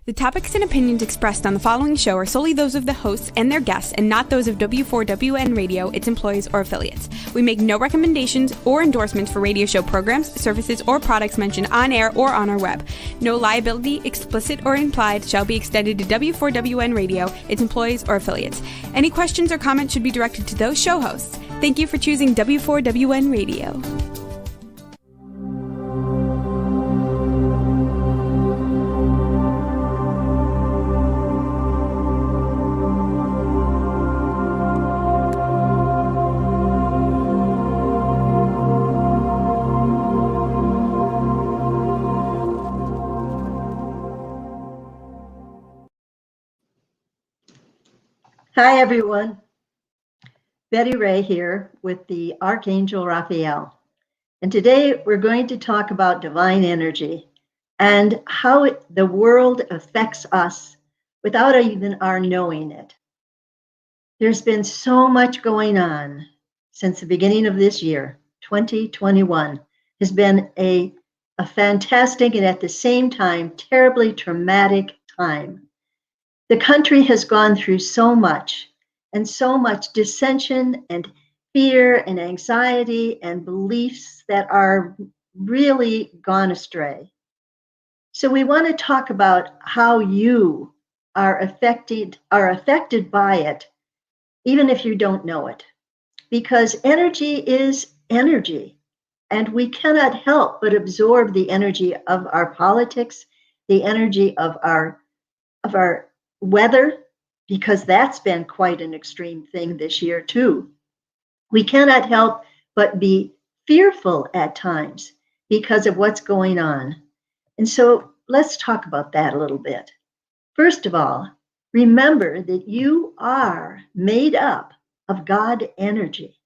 The topics and opinions expressed on the following show are solely those of the hosts and their guests and not those of W4WN Radio, its employees, or affiliates. We make no recommendations or endorsements for radio show programs, services, or products mentioned on air or on our web. No liability, explicit or implied, shall be extended to W4WN Radio, its employees, or affiliates. Any questions or comments should be directed to those show hosts. Thank you for choosing W4WN Radio. Hi, everyone. Betty Ray here with the Archangel Raphael. And today we're going to talk about divine energy and how the world affects us without even our knowing it. There's been so much going on since the beginning of this year. 2021 has been a fantastic and at the same time terribly traumatic time. The country has gone through so much dissension and fear and anxiety and beliefs that are really gone astray. So we want to talk about how you are affected by it, even if you don't know it, because energy is energy, and we cannot help but absorb the energy of our politics, the energy of our weather, because that's been quite an extreme thing this year too. We cannot help but be fearful at times because of what's going on. And so let's talk about that a little bit. First of all, remember that you are made up of God energy.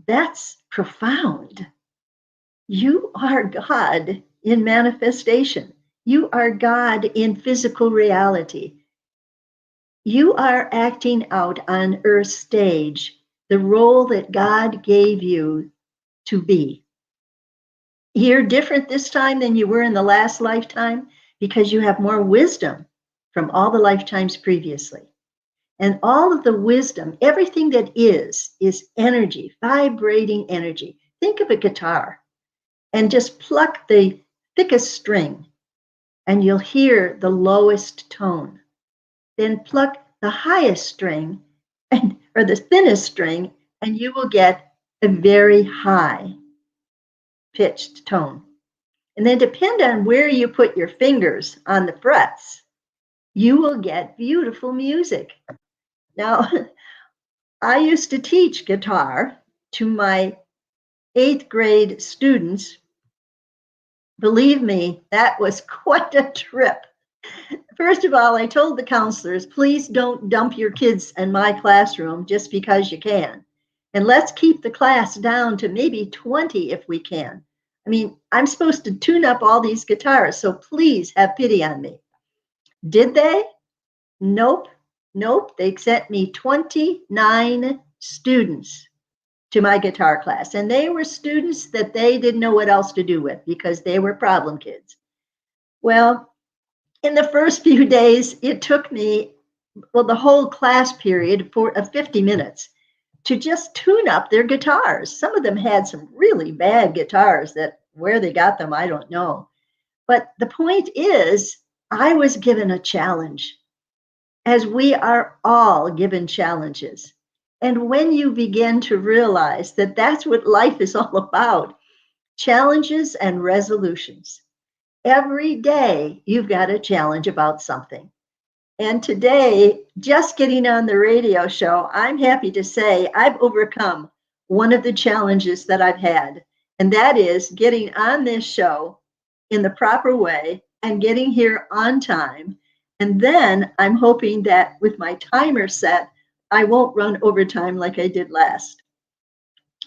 That's profound. You are God in manifestation. You are God in physical reality. You are acting out on Earth's stage the role that God gave you to be. You're different this time than you were in the last lifetime because you have more wisdom from all the lifetimes previously. And all of the wisdom, everything that is energy, vibrating energy. Think of a guitar and just pluck the thickest string, and you'll hear the lowest tone. Then pluck the highest string or the thinnest string, and you will get a very high pitched tone. And then depend on where you put your fingers on the frets, you will get beautiful music. Now, I used to teach guitar to my 8th grade students. Believe me, that was quite a trip. First of all, I told the counselors, please don't dump your kids in my classroom just because you can. And let's keep the class down to maybe 20 if we can. I mean, I'm supposed to tune up all these guitars, so please have pity on me. Did they? Nope. They sent me 29 students to my guitar class. And they were students that they didn't know what else to do with because they were problem kids. Well, in the first few days, it took me, the whole class period for 50 minutes to just tune up their guitars. Some of them had some really bad guitars that where they got them, I don't know. But the point is, I was given a challenge, as we are all given challenges. And when you begin to realize that that's what life is all about, challenges and resolutions. Every day you've got a challenge about something. And today, just getting on the radio show, I'm happy to say I've overcome one of the challenges that I've had. And that is getting on this show in the proper way and getting here on time. And then I'm hoping that with my timer set, I won't run overtime like I did last.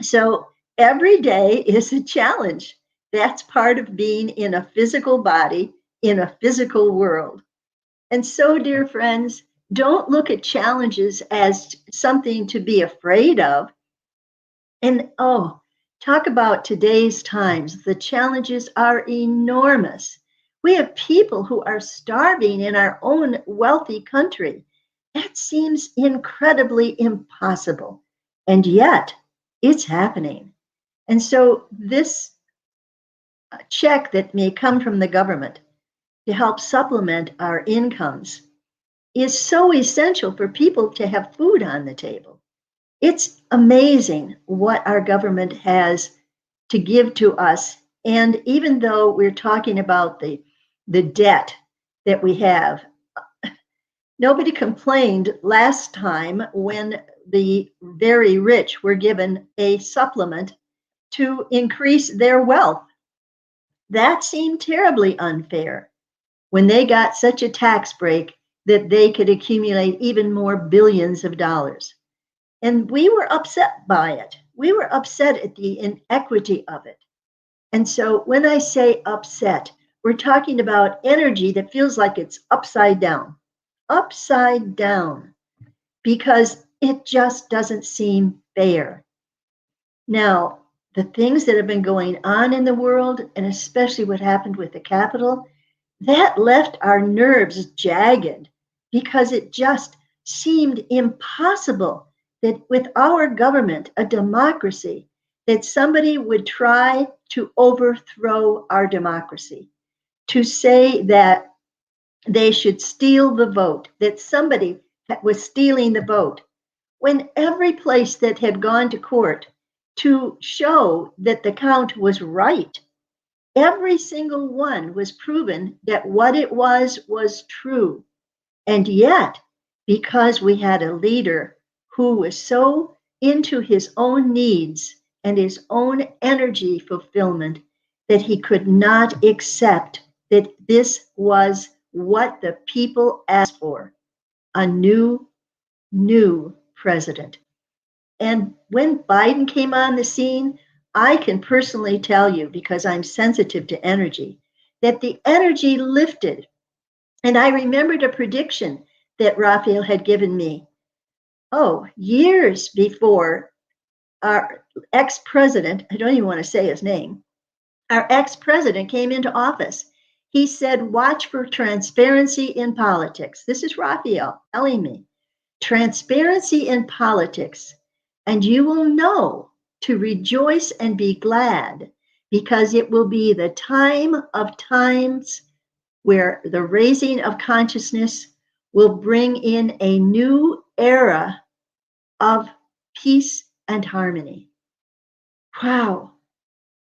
So every day is a challenge. That's part of being in a physical body, in a physical world. And so, dear friends, don't look at challenges as something to be afraid of. And talk about today's times. The challenges are enormous. We have people who are starving in our own wealthy country. That seems incredibly impossible. And yet, it's happening. And so, this check that may come from the government to help supplement our incomes is so essential for people to have food on the table. It's amazing what our government has to give to us. And even though we're talking about the debt that we have, nobody complained last time when the very rich were given a supplement to increase their wealth. That seemed terribly unfair when they got such a tax break that they could accumulate even more billions of dollars. And we were upset by it. We were upset at the inequity of it. And so when I say upset, we're talking about energy that feels like it's upside down, because it just doesn't seem fair. Now, the things that have been going on in the world, and especially what happened with the Capitol, that left our nerves jagged because it just seemed impossible that with our government, a democracy, that somebody would try to overthrow our democracy, to say that they should steal the vote, that somebody was stealing the vote, when every place that had gone to court to show that the count was right, every single one was proven that what it was true. And yet, because we had a leader who was so into his own needs and his own energy fulfillment that he could not accept that this was what the people asked for, a new president. And when Biden came on the scene, I can personally tell you, because I'm sensitive to energy, that the energy lifted. And I remembered a prediction that Raphael had given me, years before our ex-president, I don't even want to say his name, our ex-president came into office. He said, watch for transparency in politics. This is Raphael telling me, transparency in politics, and you will know to rejoice and be glad, because it will be the time of times where the raising of consciousness will bring in a new era of peace and harmony. Wow.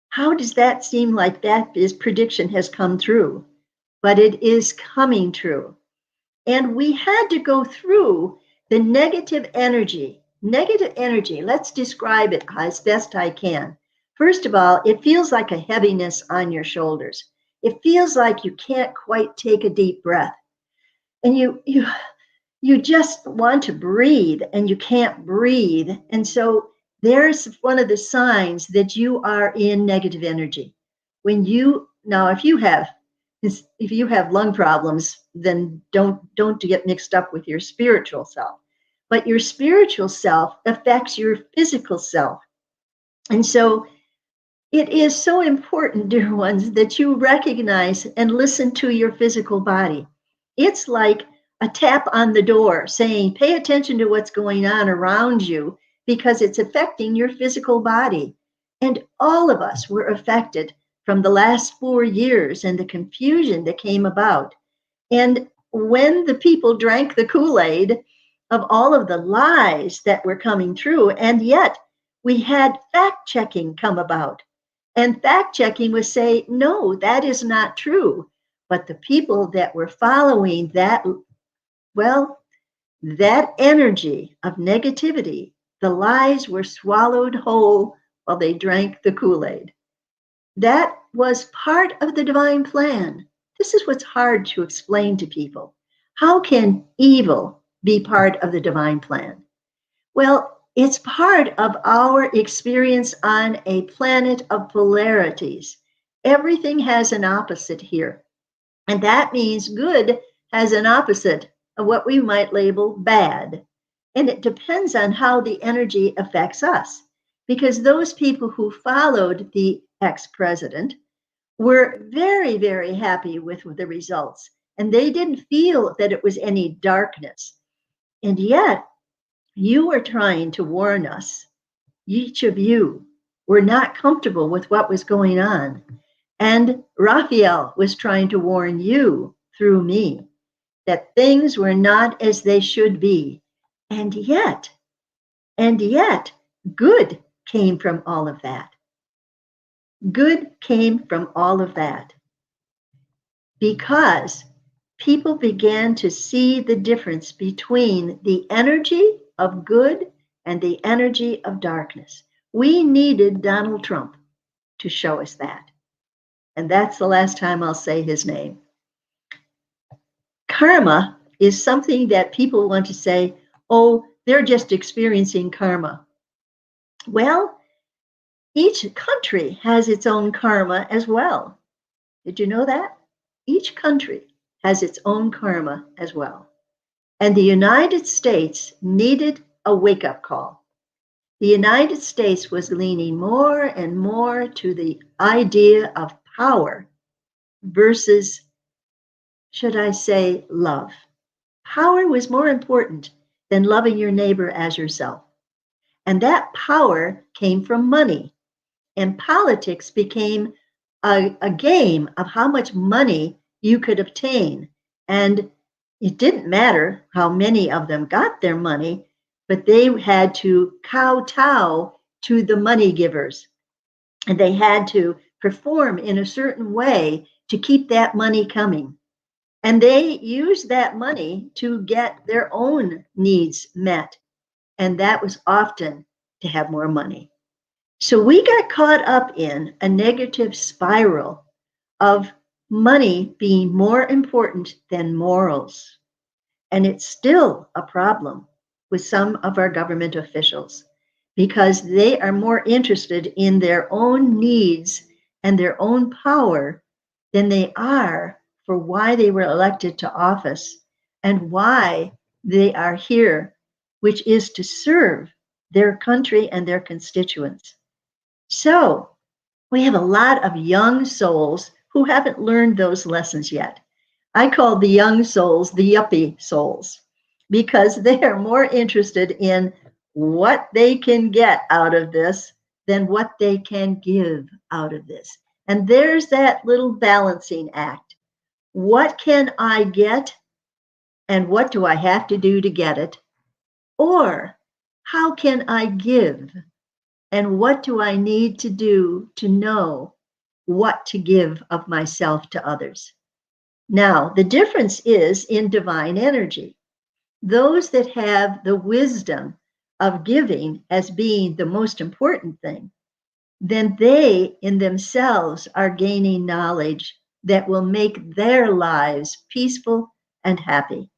How does that seem like that his prediction has come true? But it is coming true. And we had to go through the negative energy. Negative energy, let's describe it as best I can. First of all, it feels like a heaviness on your shoulders. It feels like you can't quite take a deep breath. And you just want to breathe and you can't breathe. And so there's one of the signs that you are in negative energy. If you have lung problems, then don't get mixed up with your spiritual self. But your spiritual self affects your physical self. And so it is so important, dear ones, that you recognize and listen to your physical body. It's like a tap on the door saying, pay attention to what's going on around you because it's affecting your physical body. And all of us were affected from the last 4 years and the confusion that came about. And when the people drank the Kool-Aid of all of the lies that were coming through, and yet we had fact checking come about. And fact checking was say, no, that is not true. But the people that were following that, that energy of negativity, the lies were swallowed whole while they drank the Kool-Aid. That was part of the divine plan. This is what's hard to explain to people. How can evil be part of the divine plan? Well, it's part of our experience on a planet of polarities. Everything has an opposite here. And that means good has an opposite of what we might label bad. And it depends on how the energy affects us. Because those people who followed the ex-president were very, very happy with the results. And they didn't feel that it was any darkness. And yet, you were trying to warn us. Each of you were not comfortable with what was going on. And Raphael was trying to warn you through me that things were not as they should be. And yet, good came from all of that. Good came from all of that because people began to see the difference between the energy of good and the energy of darkness. We needed Donald Trump to show us that. And that's the last time I'll say his name. Karma is something that people want to say, oh, they're just experiencing karma. Well, each country has its own karma as well. Did you know that? Each country has its own karma as well. And the United States needed a wake-up call. The United States was leaning more and more to the idea of power versus, should I say, love. Power was more important than loving your neighbor as yourself. And that power came from money. And politics became a game of how much money you could obtain. And it didn't matter how many of them got their money, but they had to kowtow to the money givers. And they had to perform in a certain way to keep that money coming. And they used that money to get their own needs met. And that was often to have more money. So we got caught up in a negative spiral of money being more important than morals. And it's still a problem with some of our government officials because they are more interested in their own needs and their own power than they are for why they were elected to office and why they are here, which is to serve their country and their constituents. So we have a lot of young souls who haven't learned those lessons yet. I call the young souls the yuppie souls because they are more interested in what they can get out of this than what they can give out of this. And there's that little balancing act. What can I get and what do I have to do to get it? Or how can I give and what do I need to do to know what to give of myself to others? Now, the difference is in divine energy. Those that have the wisdom of giving as being the most important thing, then they in themselves are gaining knowledge that will make their lives peaceful and happy.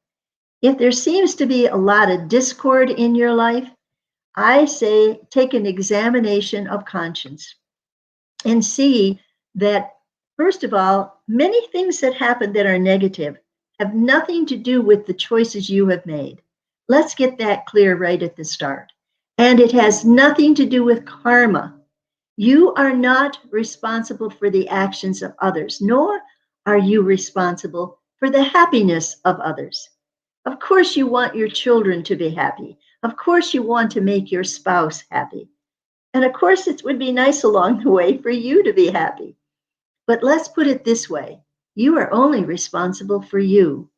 If there seems to be a lot of discord in your life, I say take an examination of conscience and see that, first of all, many things that happen that are negative have nothing to do with the choices you have made. Let's get that clear right at the start. And it has nothing to do with karma. You are not responsible for the actions of others, nor are you responsible for the happiness of others. Of course, you want your children to be happy. Of course, you want to make your spouse happy. And of course, it would be nice along the way for you to be happy. But let's put it this way. You are only responsible for you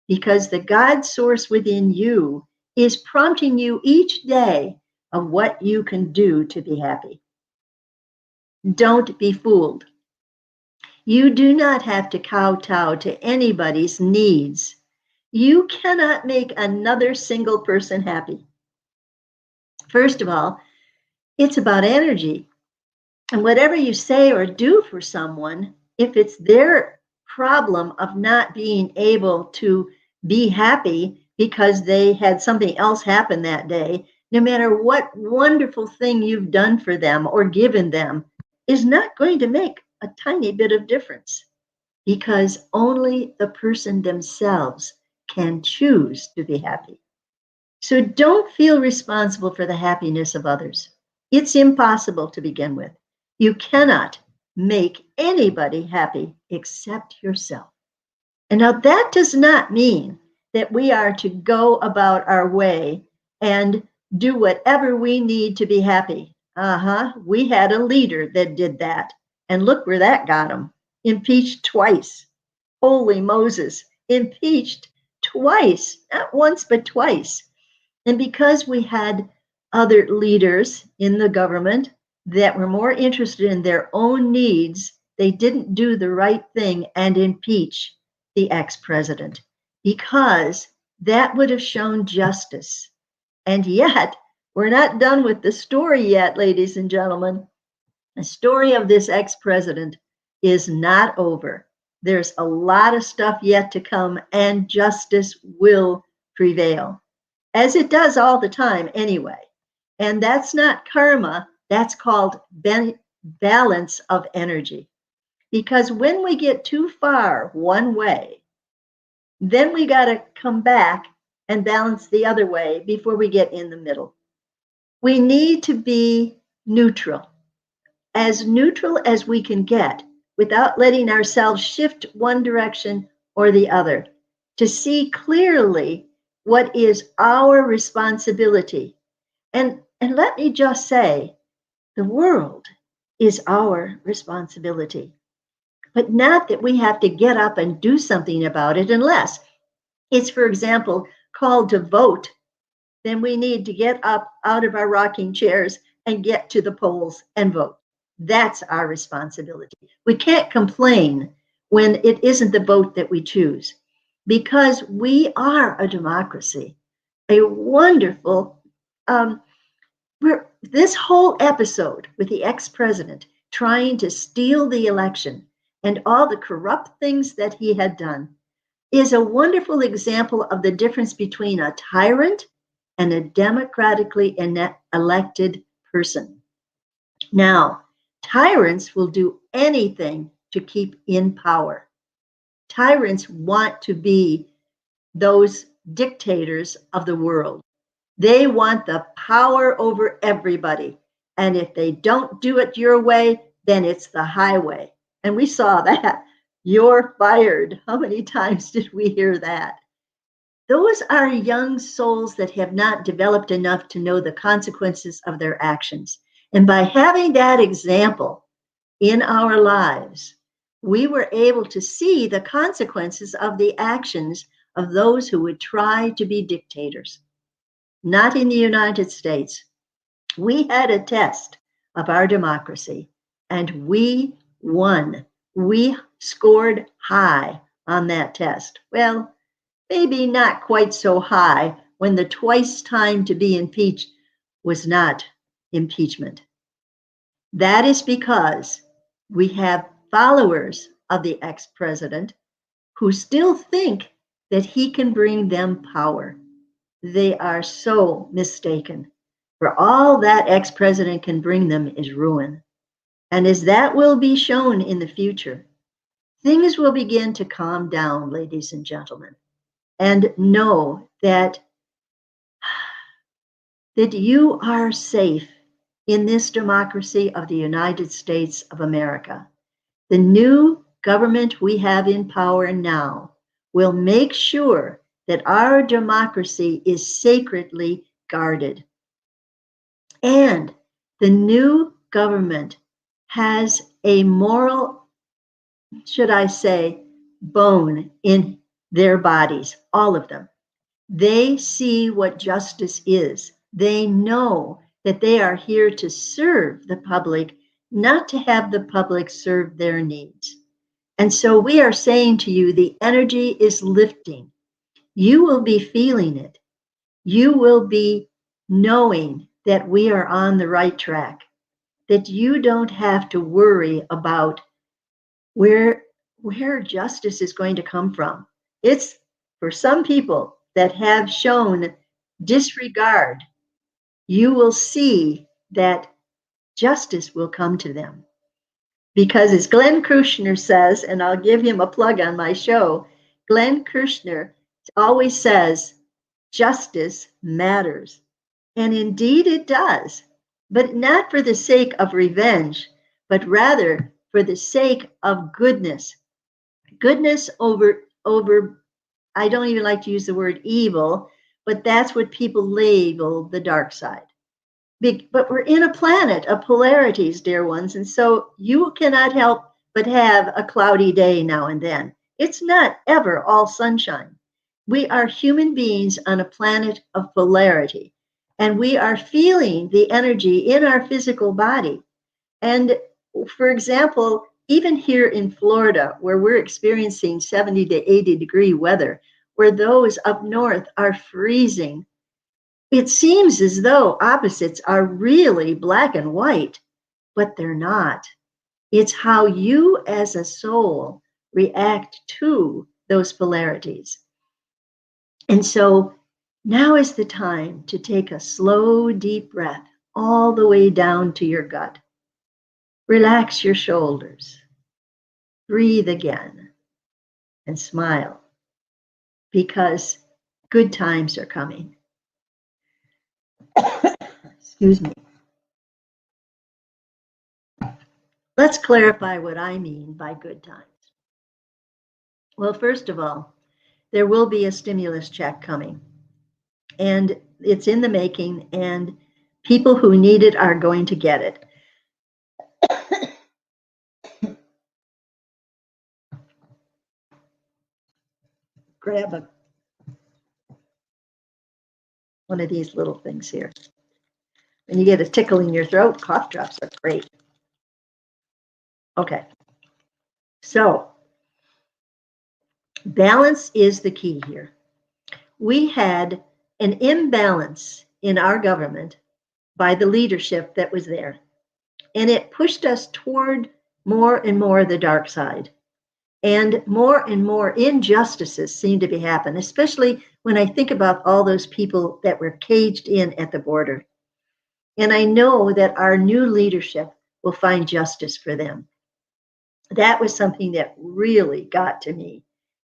because the God source within you is prompting you each day of what you can do to be happy. Don't be fooled. You do not have to kowtow to anybody's needs. You cannot make another single person happy. First of all, it's about energy. And whatever you say or do for someone, if it's their problem of not being able to be happy because they had something else happen that day, no matter what wonderful thing you've done for them or given them, is not going to make a tiny bit of difference because only the person themselves can choose to be happy. So don't feel responsible for the happiness of others. It's impossible to begin with. You cannot make anybody happy except yourself. And now that does not mean that we are to go about our way and do whatever we need to be happy. We had a leader that did that. And look where that got him. Impeached twice. Holy Moses, impeached twice, not once, but twice. And because we had other leaders in the government that were more interested in their own needs, they didn't do the right thing and impeach the ex-president, because that would have shown justice. And yet, we're not done with the story yet, ladies and gentlemen. The story of this ex-president is not over. There's a lot of stuff yet to come, and justice will prevail, as it does all the time anyway. And that's not karma, that's called balance of energy. Because when we get too far one way, then we got to come back and balance the other way before we get in the middle. We need to be neutral as we can get, without letting ourselves shift one direction or the other, to see clearly what is our responsibility. And let me just say, the world is our responsibility. But not that we have to get up and do something about it, unless it's, for example, called to vote. Then we need to get up out of our rocking chairs and get to the polls and vote. That's our responsibility. We can't complain when it isn't the vote that we choose, because we are a democracy, a wonderful, this whole episode with the ex-president trying to steal the election and all the corrupt things that he had done is a wonderful example of the difference between a tyrant and a democratically elected person. Now, tyrants will do anything to keep in power. Tyrants want to be those dictators of the world. They want the power over everybody. And if they don't do it your way, then it's the highway. And we saw that. You're fired. How many times did we hear that? Those are young souls that have not developed enough to know the consequences of their actions. And by having that example in our lives, we were able to see the consequences of the actions of those who would try to be dictators. Not in the United States. We had a test of our democracy, and we won. We scored high on that test. Well, maybe not quite so high when the twice time to be impeached was not impeachment. That is because we have followers of the ex-president who still think that he can bring them power. They are so mistaken. For all that ex-president can bring them is ruin. And as that will be shown in the future, things will begin to calm down, ladies and gentlemen, and know that you are safe in this democracy of the United States of America. The new government we have in power now will make sure that our democracy is sacredly guarded. And the new government has a moral, should I say, bone in their bodies, all of them. They see what justice is. They know that they are here to serve the public, not to have the public serve their needs. And so we are saying to you, the energy is lifting. You will be feeling it. You will be knowing that we are on the right track, that you don't have to worry about where justice is going to come from. It's for some people that have shown disregard. You will see that justice will come to them. Because as Glenn Kirshner says, and I'll give him a plug on my show, Glenn Kirshner always says, justice matters. And indeed it does, but not for the sake of revenge, but rather for the sake of goodness. Goodness over, I don't even like to use the word evil, but that's what people label the dark side. But we're in a planet of polarities, dear ones, and so you cannot help but have a cloudy day now and then. It's not ever all sunshine. We are human beings on a planet of polarity, and we are feeling the energy in our physical body. And for example, even here in Florida, where we're experiencing 70 to 80 degree weather, where those up north are freezing, it seems as though opposites are really black and white, but they're not. It's how you as a soul react to those polarities. And so now is the time to take a slow, deep breath all the way down to your gut. Relax your shoulders. Breathe again and smile, because good times are coming. Excuse me. Let's clarify what I mean by good times. Well, first of all, there will be a stimulus check coming, and it's in the making, and people who need it are going to get it. Grab one of these little things here. When you get a tickle in your throat, cough drops are great. Okay. So, balance is the key here. We had an imbalance in our government by the leadership that was there, and it pushed us toward more and more the dark side. And more injustices seem to be happening, especially when I think about all those people that were caged in at the border. And I know that our new leadership will find justice for them. That was something that really got to me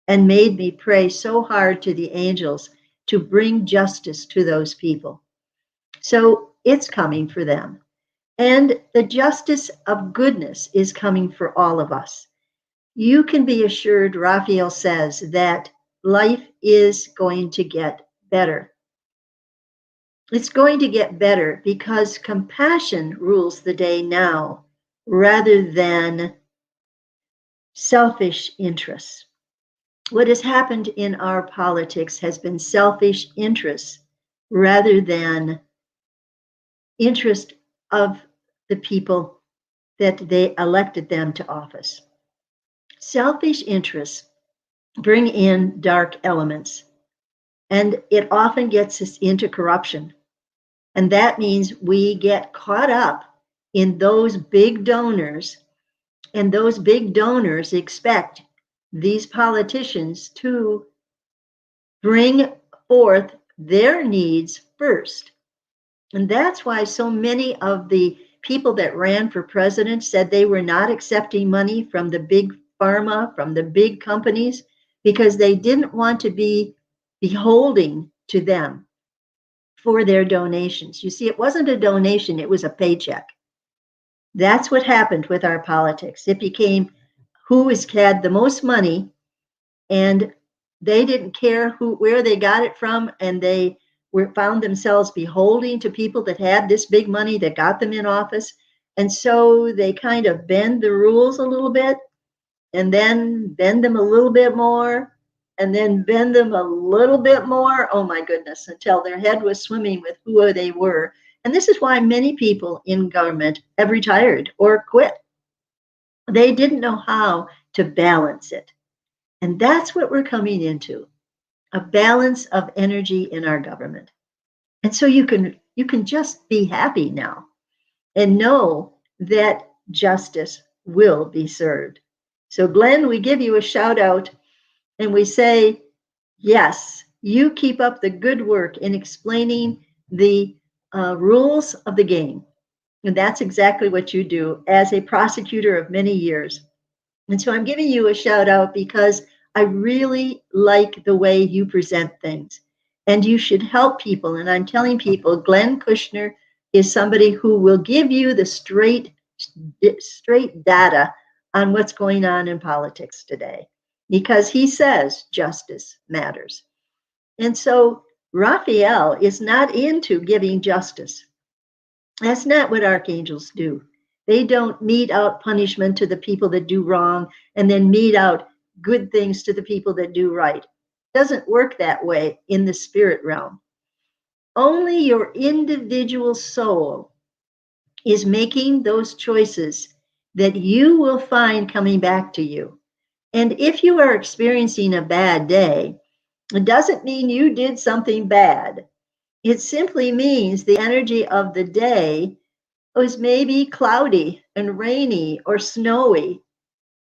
and made me pray so hard to the angels to bring justice to those people. So it's coming for them. And the justice of goodness is coming for all of us. You can be assured, Raphael says, that life is going to get better. It's going to get better because compassion rules the day now rather than selfish interests. What has happened in our politics has been selfish interests rather than interest of the people that they elected them to office. Selfish interests bring in dark elements, and it often gets us into corruption. And that means we get caught up in those big donors, and those big donors expect these politicians to bring forth their needs first. And that's why so many of the people that ran for president said they were not accepting money from the big pharma, from the big companies, because they didn't want to be beholden to them for their donations. You see, it wasn't a donation, it was a paycheck. That's what happened with our politics. It became who had the most money, and they didn't care where they got it from, and they found themselves beholden to people that had this big money that got them in office. And so they kind of bend the rules a little bit, and then bend them a little bit more, and then bend them a little bit more. Oh my goodness, until their head was swimming with who they were. And this is why many people in government have retired or quit. They didn't know how to balance it. And that's what we're coming into, a balance of energy in our government. And so you can just be happy now and know that justice will be served. So Glenn, we give you a shout out and we say, yes, you keep up the good work in explaining the rules of the game. And that's exactly what you do as a prosecutor of many years. And so I'm giving you a shout out because I really like the way you present things. And you should help people. And I'm telling people, Glenn Kushner is somebody who will give you the straight data on what's going on in politics today, because he says justice matters. And so Raphael is not into giving justice. That's not what archangels do. They don't mete out punishment to the people that do wrong and then mete out good things to the people that do right. It doesn't work that way in the spirit realm. Only your individual soul is making those choices that you will find coming back to you. And if you are experiencing a bad day, it doesn't mean you did something bad. It simply means the energy of the day was maybe cloudy and rainy or snowy,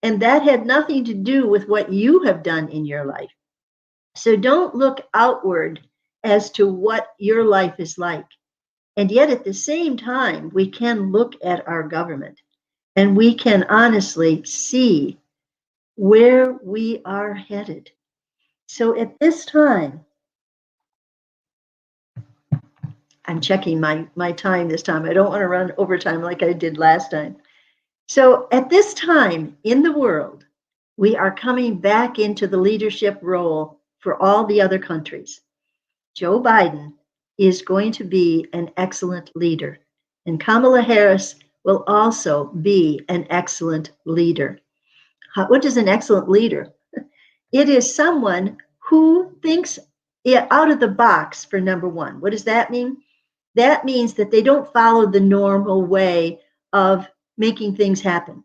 and that had nothing to do with what you have done in your life. So don't look outward as to what your life is like. And yet at the same time, we can look at our government and we can honestly see where we are headed. So at this time, I'm checking my time this time. I don't want to run overtime like I did last time. So at this time in the world, we are coming back into the leadership role for all the other countries. Joe Biden is going to be an excellent leader, and Kamala Harris will also be an excellent leader. What is an excellent leader? It is someone who thinks out of the box, for number one. What does that mean? That means that they don't follow the normal way of making things happen.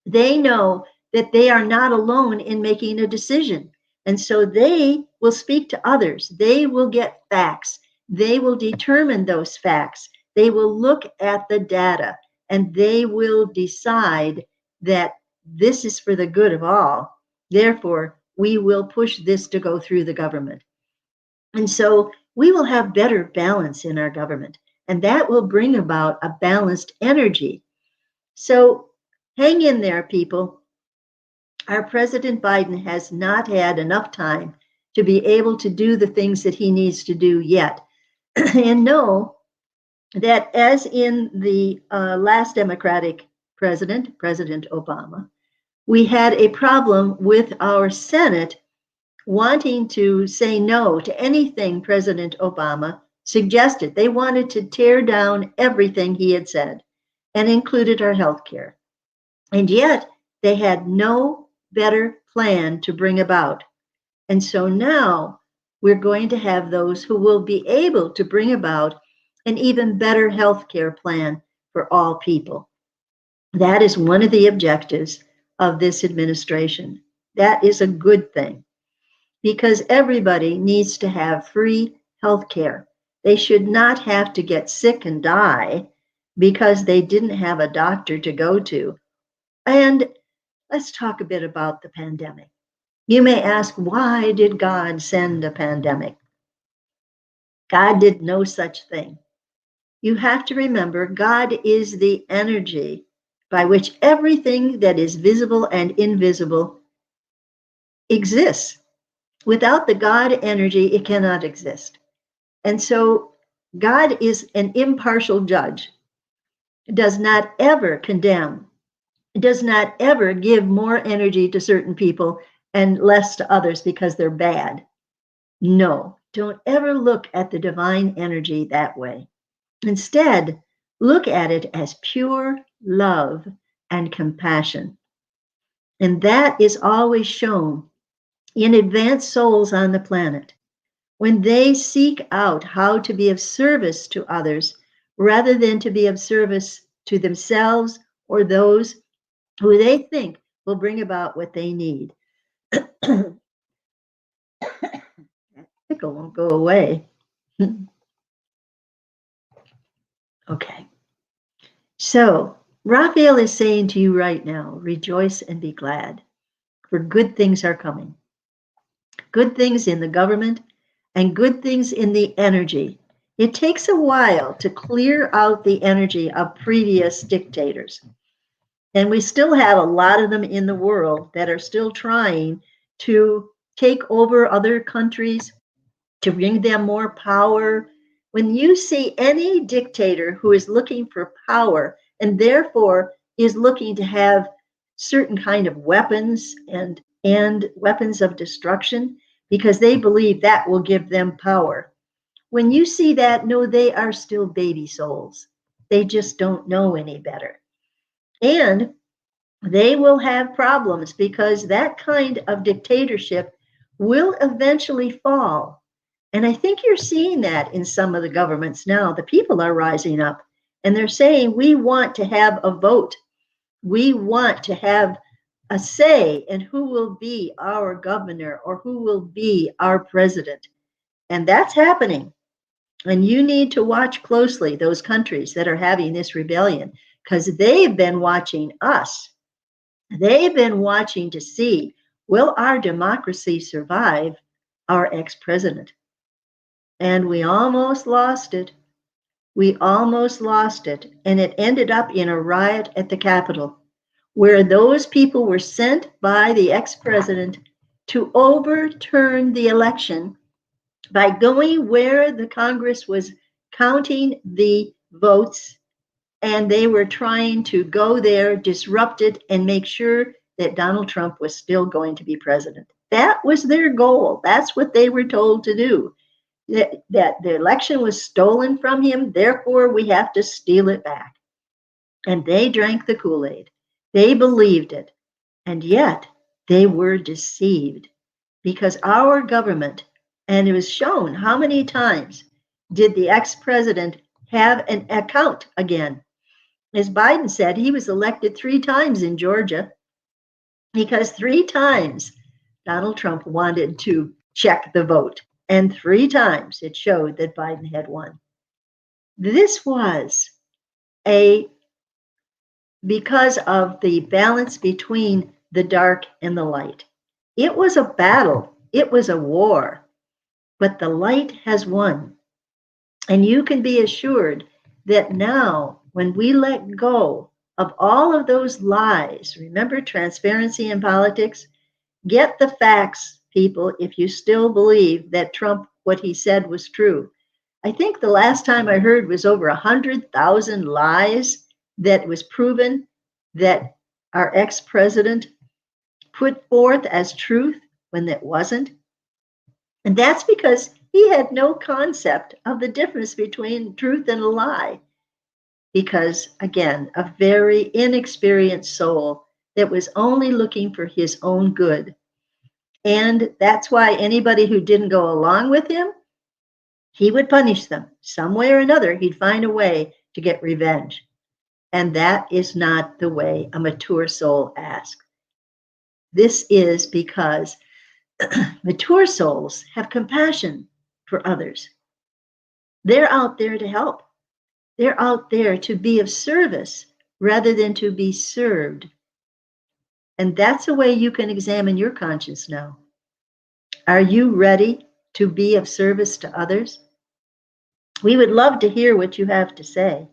They know that they are not alone in making a decision. And so they will speak to others. They will get facts. They will determine those facts. They will look at the data and they will decide that this is for the good of all. Therefore, we will push this to go through the government. And so we will have better balance in our government, and that will bring about a balanced energy. So hang in there, people. Our President Biden has not had enough time to be able to do the things that he needs to do yet. And know that as in the last Democratic president, President Obama, we had a problem with our Senate wanting to say no to anything President Obama suggested. They wanted to tear down everything he had said, and included our health care. And yet they had no better plan to bring about. And so now we're going to have those who will be able to bring about an even better health care plan for all people. That is one of the objectives of this administration. That is a good thing, because everybody needs to have free health care. They should not have to get sick and die because they didn't have a doctor to go to. And let's talk a bit about the pandemic. You may ask, why did God send a pandemic? God did no such thing. You have to remember, God is the energy by which everything that is visible and invisible exists. Without the God energy, it cannot exist. And so God is an impartial judge, does not ever condemn, does not ever give more energy to certain people and less to others because they're bad. No, don't ever look at the divine energy that way. Instead, look at it as pure love and compassion. And that is always shown in advanced souls on the planet when they seek out how to be of service to others rather than to be of service to themselves or those who they think will bring about what they need. That tickle won't go away. Okay. So Raphael is saying to you right now, rejoice and be glad, for good things are coming. Good things in the government and good things in the energy. It takes a while to clear out the energy of previous dictators. And we still have a lot of them in the world that are still trying to take over other countries, to bring them more power. When you see any dictator who is looking for power and therefore is looking to have certain kind of weapons and weapons of destruction because they believe that will give them power. When you see that, no, they are still baby souls. They just don't know any better. And they will have problems because that kind of dictatorship will eventually fall. And I think you're seeing that in some of the governments now. The people are rising up and they're saying, we want to have a vote. We want to have a say in who will be our governor or who will be our president. And that's happening. And you need to watch closely those countries that are having this rebellion because they've been watching us. They've been watching to see, will our democracy survive our ex-president? And we almost lost it. We almost lost it. And it ended up in a riot at the Capitol, where those people were sent by the ex-president to overturn the election by going where the Congress was counting the votes, and they were trying to go there, disrupt it, and make sure that Donald Trump was still going to be president. That was their goal. That's what they were told to do. That the election was stolen from him, therefore we have to steal it back. And they drank the Kool-Aid. They believed it. And yet they were deceived because our government, and it was shown how many times did the ex-president have an account again. As Biden said, he was elected 3 times in Georgia because 3 times Donald Trump wanted to check the vote. And 3 times it showed that Biden had won. This was because of the balance between the dark and the light. It was a battle. It was a war. But the light has won. And you can be assured that now, when we let go of all of those lies, remember transparency in politics? Get the facts, people, if you still believe that Trump, what he said was true. I think the last time I heard was over 100,000 lies that was proven that our ex-president put forth as truth when it wasn't. And that's because he had no concept of the difference between truth and a lie. Because, again, a very inexperienced soul that was only looking for his own good. And that's why anybody who didn't go along with him, he would punish them. Some way or another, he'd find a way to get revenge. And that is not the way a mature soul asks. This is because mature souls have compassion for others. They're out there to help. They're out there to be of service rather than to be served. And that's a way you can examine your conscience now. Are you ready to be of service to others? We would love to hear what you have to say.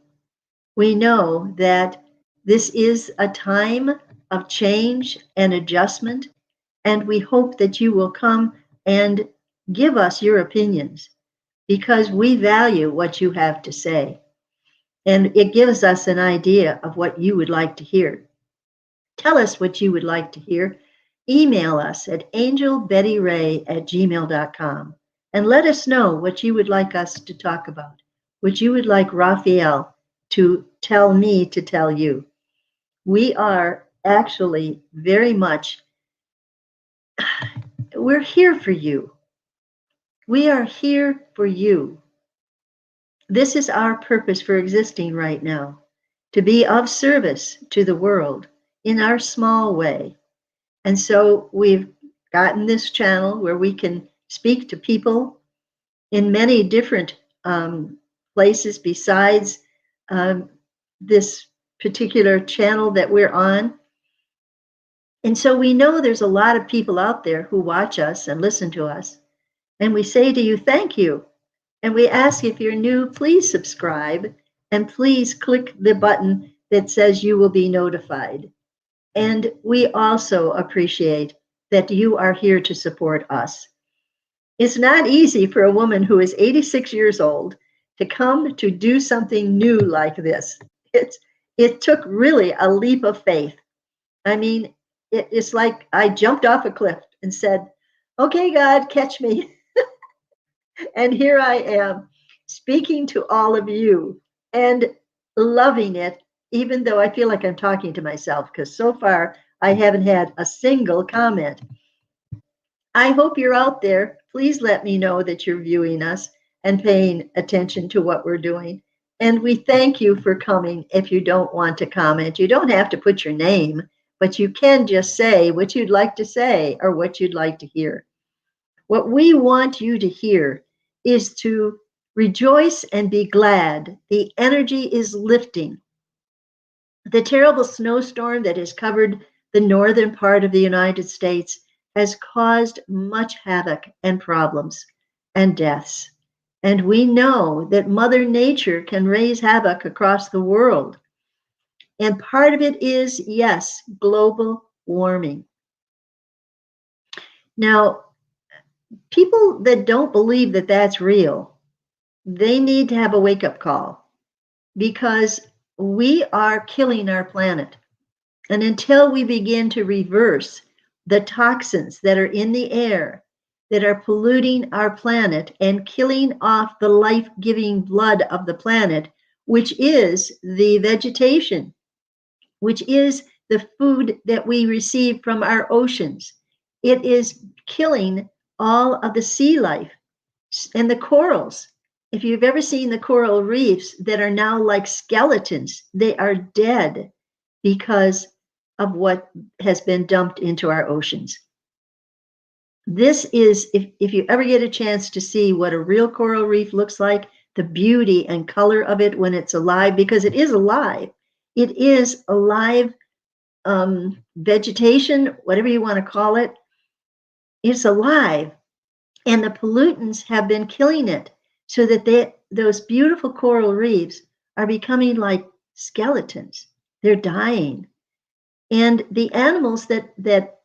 We know that this is a time of change and adjustment, and we hope that you will come and give us your opinions because we value what you have to say. And it gives us an idea of what you would like to hear. Tell us what you would like to hear. Email us at angelbettyray@gmail.com and let us know what you would like us to talk about, what you would like Raphael to tell me to tell you. We are actually very much, we're here for you. We are here for you. This is our purpose for existing right now, to be of service to the world in our small way. And so we've gotten this channel where we can speak to people in many different places besides this particular channel that we're on. And so we know there's a lot of people out there who watch us and listen to us. And we say to you, thank you. And we ask if you're new, please subscribe and please click the button that says you will be notified. And we also appreciate that you are here to support us. It's not easy for a woman who is 86 years old to come to do something new like this. It took really a leap of faith. I mean, it's like I jumped off a cliff and said, okay, God, catch me. And here I am speaking to all of you and loving it, even though I feel like I'm talking to myself, because so far I haven't had a single comment. I hope you're out there. Please let me know that you're viewing us and paying attention to what we're doing. And we thank you for coming. If you don't want to comment, you don't have to put your name, but you can just say what you'd like to say or what you'd like to hear. What we want you to hear is to rejoice and be glad. The energy is lifting. The terrible snowstorm that has covered the northern part of the United States has caused much havoc and problems and deaths. And we know that Mother Nature can raise havoc across the world. And part of it is, yes, global warming. Now, people that don't believe that that's real, they need to have a wake up call because we are killing our planet. And until we begin to reverse the toxins that are in the air that are polluting our planet and killing off the life giving blood of the planet, which is the vegetation, which is the food that we receive from our oceans, it is killing all of the sea life and the corals. If you've ever seen the coral reefs that are now like skeletons, they are dead because of what has been dumped into our oceans. This is, if you ever get a chance to see what a real coral reef looks like, the beauty and color of it when it's alive, because it is alive. It is alive vegetation, whatever you want to call it. It's alive. And the pollutants have been killing it so that those beautiful coral reefs are becoming like skeletons. They're dying. And the animals that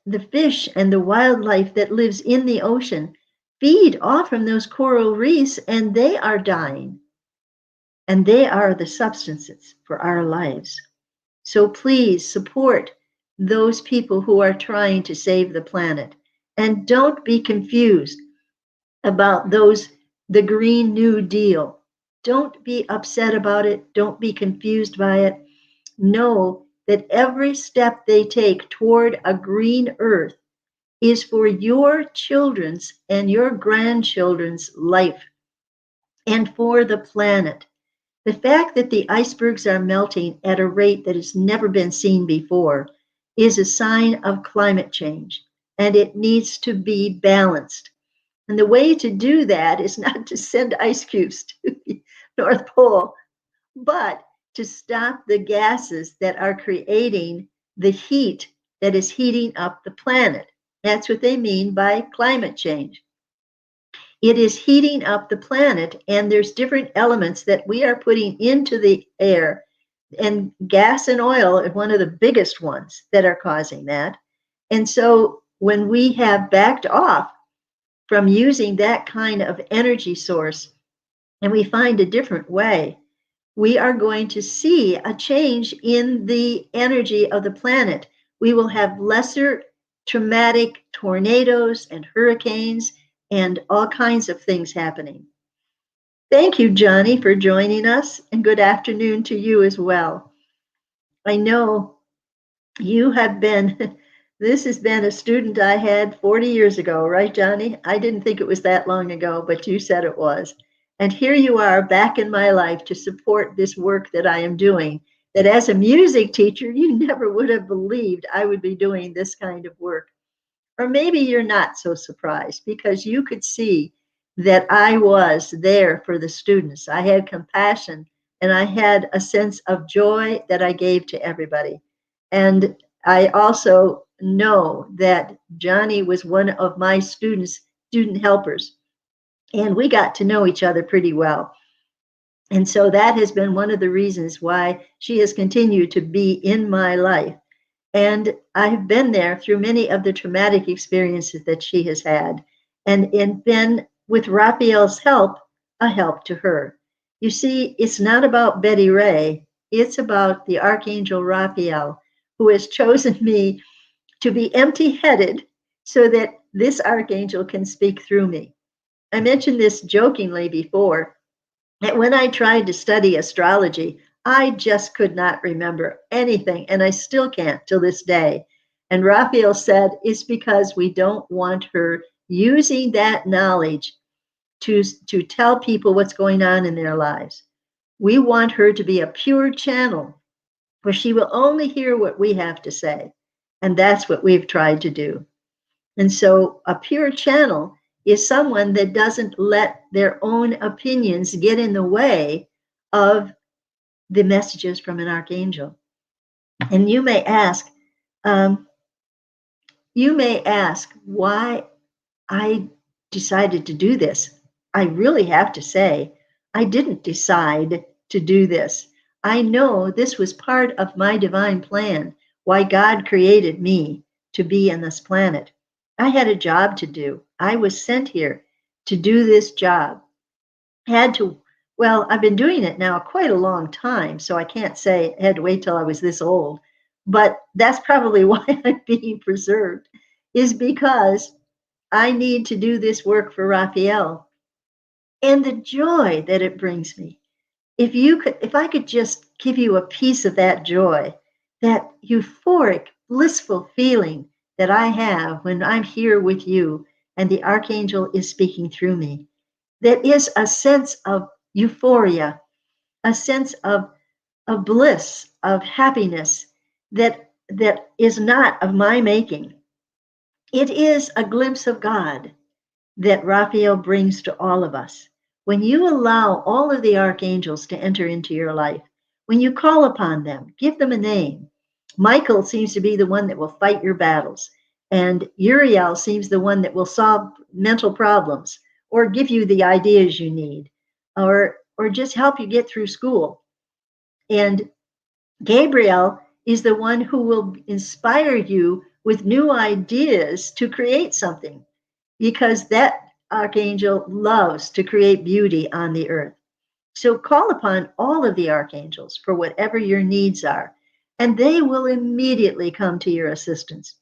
the fish and the wildlife that lives in the ocean feed off from those coral reefs, and they are dying. And they are the substances for our lives. So please support those people who are trying to save the planet. And don't be confused about the Green New Deal. Don't be upset about it. Don't be confused by it. Know that every step they take toward a green earth is for your children's and your grandchildren's life and for the planet. The fact that the icebergs are melting at a rate that has never been seen before is a sign of climate change, and it needs to be balanced. And the way to do that is not to send ice cubes to the North Pole, but to stop the gases that are creating the heat that is heating up the planet. That's what they mean by climate change. It is heating up the planet, and there's different elements that we are putting into the air, and gas and oil are one of the biggest ones that are causing that. And so when we have backed off from using that kind of energy source and we find a different way, we are going to see a change in the energy of the planet. We will have lesser traumatic tornadoes and hurricanes and all kinds of things happening. Thank you, Johnny, for joining us, and good afternoon to you as well. I know you have been, this has been a student I had 40 years ago, right, Johnny? I didn't think it was that long ago, but you said it was. And here you are back in my life to support this work that I am doing, that as a music teacher, you never would have believed I would be doing this kind of work. Or maybe you're not so surprised because you could see that I was there for the students. I had compassion and I had a sense of joy that I gave to everybody. And I also know that Johnny was one of my student helpers. And we got to know each other pretty well. And so that has been one of the reasons why she has continued to be in my life. And I've been there through many of the traumatic experiences that she has had, and been, with Raphael's help, a help to her. You see, it's not about Betty Ray, it's about the Archangel Raphael, who has chosen me to be empty-headed so that this archangel can speak through me. I mentioned this jokingly before, that when I tried to study astrology, I just could not remember anything, and I still can't till this day. And Raphael said it's because we don't want her using that knowledge to tell people what's going on in their lives. We want her to be a pure channel where she will only hear what we have to say. And that's what we've tried to do. And so a pure channel is someone that doesn't let their own opinions get in the way of the messages from an archangel. And you may ask why I decided to do this. I really have to say, I didn't decide to do this. I know this was part of my divine plan, why God created me to be on this planet. I had a job to do. I was sent here to do this job. I've been doing it now quite a long time, so I can't say I had to wait till I was this old. But that's probably why I'm being preserved, is because I need to do this work for Raphael. And the joy that it brings me. If I could just give you a piece of that joy, that euphoric, blissful feeling that I have when I'm here with you and the archangel is speaking through me, that is a sense of euphoria, a sense of bliss, of happiness that is not of my making. It is a glimpse of God that Raphael brings to all of us. When you allow all of the archangels to enter into your life, when you call upon them, give them a name. Michael seems to be the one that will fight your battles, and Uriel seems the one that will solve mental problems or give you the ideas you need, or just help you get through school. And Gabriel is the one who will inspire you with new ideas to create something, because that archangel loves to create beauty on the earth. So call upon all of the archangels for whatever your needs are, and they will immediately come to your assistance.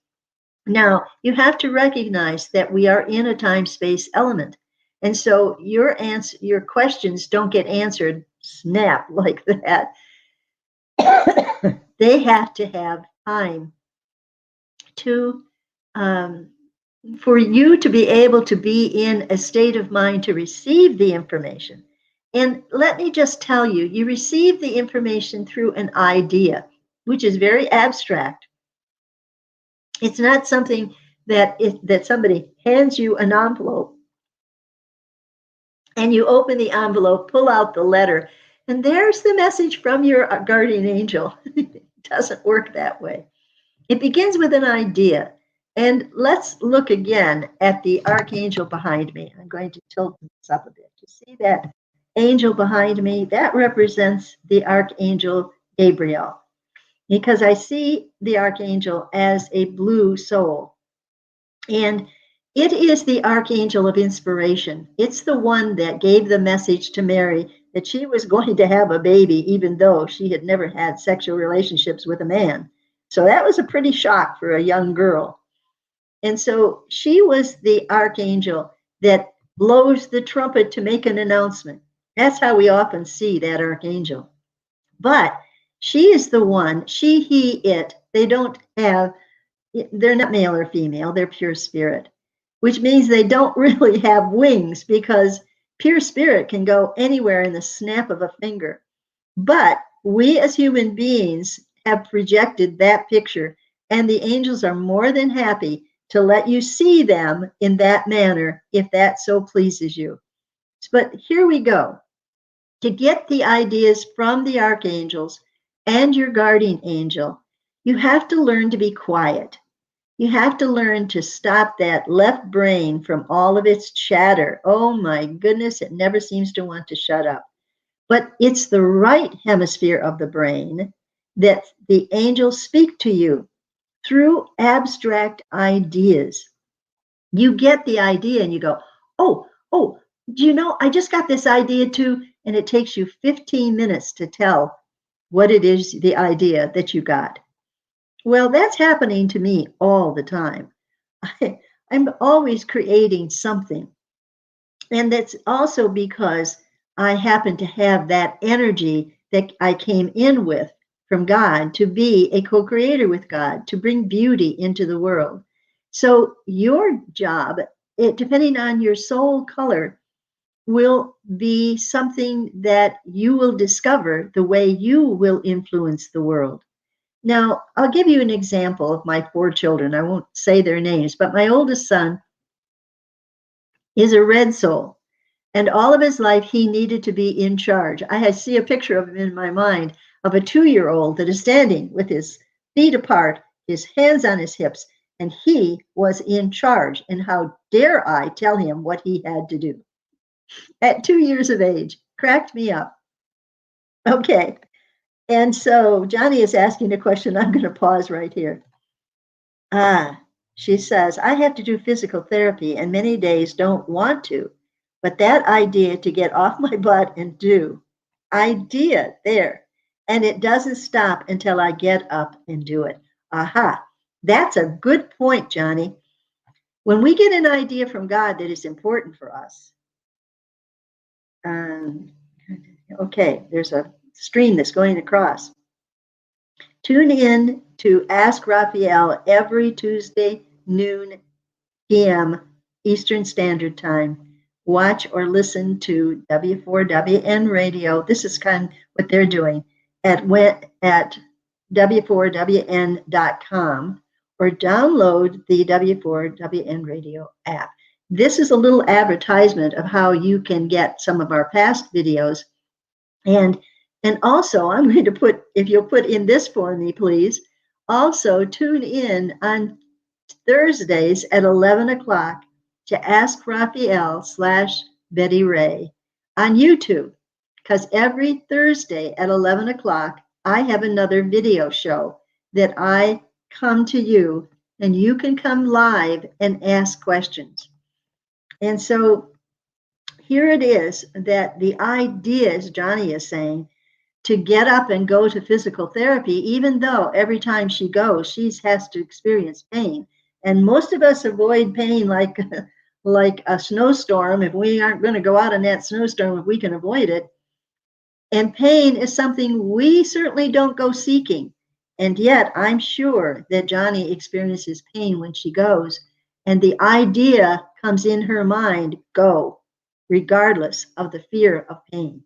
Now, you have to recognize that we are in a time-space element. And so your questions don't get answered snap like that. They have to have time to for you to be able to be in a state of mind to receive the information. And let me just tell you, you receive the information through an idea, which is very abstract. It's not something that somebody hands you an envelope and you open the envelope, pull out the letter, and there's the message from your guardian angel. It doesn't work that way. It begins with an idea. And let's look again at the archangel behind me. I'm going to tilt this up a bit. You see that angel behind me? That represents the archangel Gabriel, because I see the archangel as a blue soul. And it is the archangel of inspiration. It's the one that gave the message to Mary that she was going to have a baby, even though she had never had sexual relationships with a man. So that was a pretty shock for a young girl. And so she was the archangel that blows the trumpet to make an announcement. That's how we often see that archangel. But she is the one, she, he, it. They're not male or female, they're pure spirit, which means they don't really have wings, because pure spirit can go anywhere in the snap of a finger. But we as human beings have projected that picture, and the angels are more than happy to let you see them in that manner if that so pleases you. But here we go. To get the ideas from the archangels and your guardian angel, you have to learn to be quiet. You have to learn to stop that left brain from all of its chatter. Oh my goodness, it never seems to want to shut up. But it's the right hemisphere of the brain that the angels speak to you through abstract ideas. You get the idea and you go, oh, do you know, I just got this idea too. And it takes you 15 minutes to tell what it is, the idea that you got. Well, that's happening to me all the time. I'm always creating something. And that's also because I happen to have that energy that I came in with from God to be a co creator with God, to bring beauty into the world. So, your job, depending on your soul color, will be something that you will discover the way you will influence the world. Now, I'll give you an example of my 4 children. I won't say their names, but my oldest son is a red soul. And all of his life, he needed to be in charge. I see a picture of him in my mind of a 2-year-old that is standing with his feet apart, his hands on his hips, and he was in charge. And how dare I tell him what he had to do at 2 years of age? Cracked me up. Okay. And so Johnny is asking a question. I'm going to pause right here. She says, I have to do physical therapy and many days don't want to. But that idea to get off my butt and do, idea there. And it doesn't stop until I get up and do it. Aha. That's a good point, Johnny. When we get an idea from God that is important for us, okay, there's a stream that's going across. Tune in to Ask Raphael every Tuesday, noon p.m. Eastern Standard Time. Watch or listen to W4WN Radio. This is kind of what they're doing at W4WN.com, or download the W4WN Radio app. This is a little advertisement of how you can get some of our past videos. And also, I'm going to put, if you'll put in this for me, please, also tune in on Thursdays at 11 o'clock to Ask Raphael /Betty Ray on YouTube, because every Thursday at 11 o'clock, I have another video show that I come to you, and you can come live and ask questions. And so here it is that the idea, as Johnny is saying, to get up and go to physical therapy, even though every time she goes, she has to experience pain. And most of us avoid pain like a snowstorm. If we aren't going to go out in that snowstorm, if we can avoid it. And pain is something we certainly don't go seeking. And yet I'm sure that Johnny experiences pain when she goes. And the idea comes in her mind, go, regardless of the fear of pain,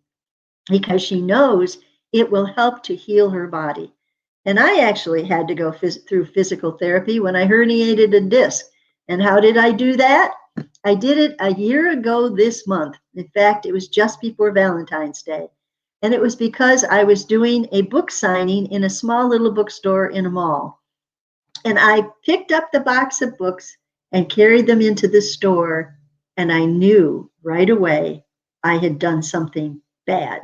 because she knows it will help to heal her body. And I actually had to go through physical therapy when I herniated a disc. And how did I do that? I did it a year ago this month. In fact, it was just before Valentine's Day. And it was because I was doing a book signing in a small little bookstore in a mall. And I picked up the box of books and carried them into the store. And I knew right away I had done something bad.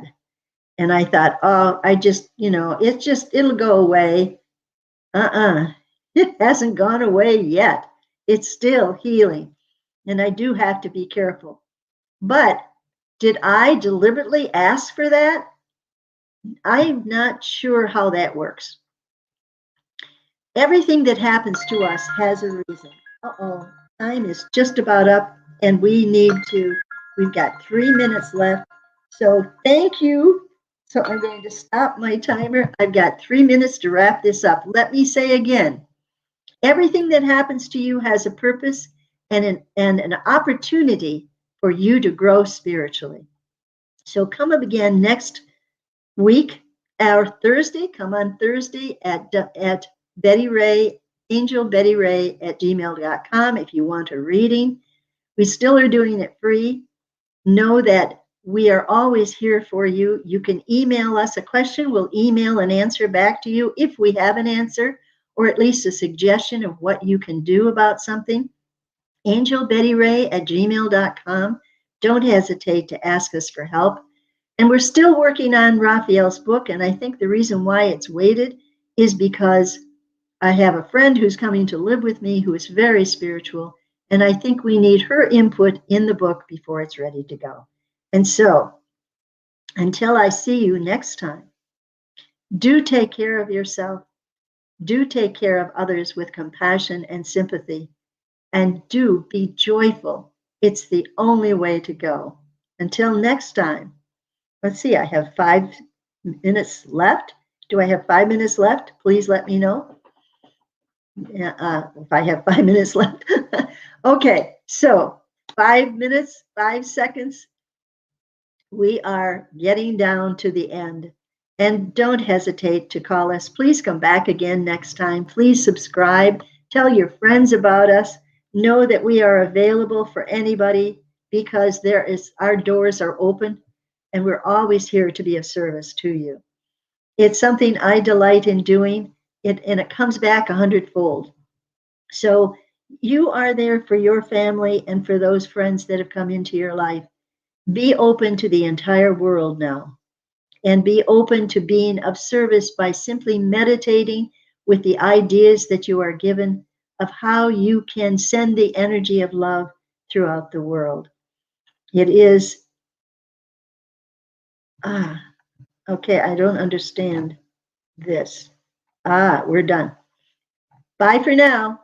And I thought, oh, it'll go away. It hasn't gone away yet. It's still healing. And I do have to be careful. But did I deliberately ask for that? I'm not sure how that works. Everything that happens to us has a reason. Time is just about up, and we've got 3 minutes left. So thank you. So I'm going to stop my timer. I've got 3 minutes to wrap this up. Let me say again, everything that happens to you has a purpose and an opportunity for you to grow spiritually. So come up again next week, our Thursday. Come on Thursday at Betty Ray, angelbettyray@gmail.com if you want a reading. We still are doing it free. Know that we are always here for you. You can email us a question. We'll email an answer back to you if we have an answer, or at least a suggestion of what you can do about something. angelbettyray@gmail.com. Don't hesitate to ask us for help. And we're still working on Raphael's book, and I think the reason why it's waited is because I have a friend who's coming to live with me who is very spiritual, and I think we need her input in the book before it's ready to go. And so, until I see you next time, do take care of yourself. Do take care of others with compassion and sympathy. And do be joyful. It's the only way to go. Until next time. Let's see, I have 5 minutes left. Do I have 5 minutes left? Please let me know if I have 5 minutes left. Okay, so 5 minutes, 5 seconds. We are getting down to the end. And don't hesitate to call us. Please come back again next time. Please subscribe. Tell your friends about us. Know that we are available for anybody because our doors are open and we're always here to be of service to you. It's something I delight in doing, and it comes back 100-fold. So you are there for your family and for those friends that have come into your life. Be open to the entire world now, and be open to being of service by simply meditating with the ideas that you are given of how you can send the energy of love throughout the world. It is, okay, I don't understand this. We're done. Bye for now.